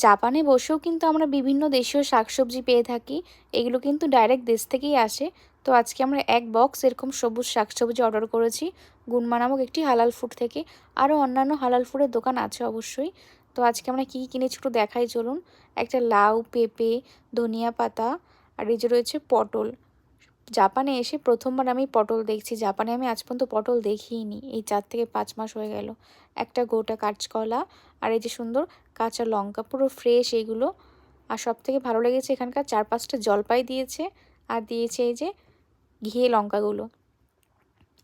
জাপানে বসেও কিন্তু আমরা বিভিন্ন দেশীয় শাকসবজি পেয়ে থাকি। এগুলো কিন্তু ডাইরেক্ট দেশ থেকেই আসে। তো আজকে আমরা এক বক্স এরকম সবুজ শাকসবজি অর্ডার করেছি গুনমা নামক একটি হালাল ফুড থেকে। আরও অন্যান্য হালাল ফুডের দোকান আছে অবশ্যই। তো আজকে আমরা কী কী কিনেছি একটু দেখাই চলুন। একটা লাউ, পেঁপে, ধনিয়া পাতা আর এই যে রয়েছে পটল। জাপানে এসে প্রথমবার আমি পটল দেখছি। জাপানে আমি আজ পর্যন্ত পটল দেখিইনি। এই 4 থেকে 5 মাস হয়ে গেল। একটা গোটা কাঁচকলা আর এই যে সুন্দর কাঁচা লঙ্কা, পুরো ফ্রেশ এগুলো। আর সবথেকে ভালো লেগেছে এখানকার 4-5টা জলপাই দিয়েছে আর দিয়েছে এই যে ঘিয়ে লঙ্কাগুলো।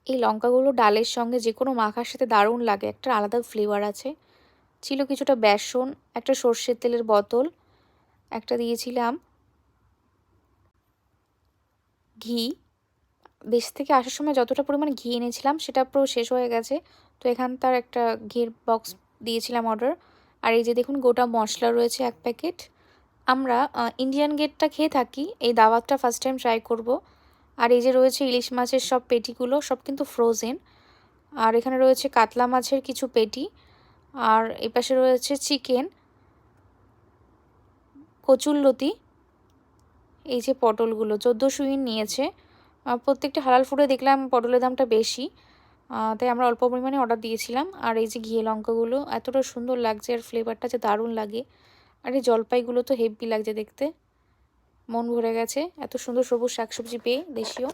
এই লঙ্কাগুলো ডালের সঙ্গে যে কোনো মাখার সাথে দারুণ লাগে, একটা আলাদা ফ্লেভার আছে। ছিল কিছুটা বেসন, একটা সর্ষের তেলের বোতল, একটা দিয়েছিলাম ঘি। দেশ থেকে আসার সময় যতটা পরিমাণে ঘি এনেছিলাম সেটা পুরো শেষ হয়ে গেছে। তো এখানকার একটা ঘির বক্স দিয়েছিলাম অর্ডার। আর এই যে দেখুন গোটা মশলা রয়েছে 1 প্যাকেট। আমরা ইন্ডিয়ান গেটটা খেয়ে থাকি, এই দাওয়াতটা ফার্স্ট টাইম ট্রাই করব। আর এই যে রয়েছে ইলিশ মাছের সব পেটিগুলো, সব কিন্তু ফ্রোজেন। আর এখানে রয়েছে কাতলা মাছের কিছু পেটি। আর এপাশে রয়েছে চিকেন, কচুরলতি, এই যে পটলগুলো 1400 ইন নিয়েছে। প্রত্যেকটা হালাল ফুডে দেখলাম পটলের দামটা বেশি, তাই আমরা অল্প পরিমাণে অর্ডার দিয়েছিলাম। আর এই যে ঘিয়ে লঙ্কাগুলো এতটা সুন্দর লাগছে আর ফ্লেভারটা যে দারুণ লাগে। আর এই জলপাইগুলো তো হেভি লাগছে দেখতে, মন ভরে গেছে এত সুন্দর সবুজ শাকসবজি পেয়ে দেশীয়।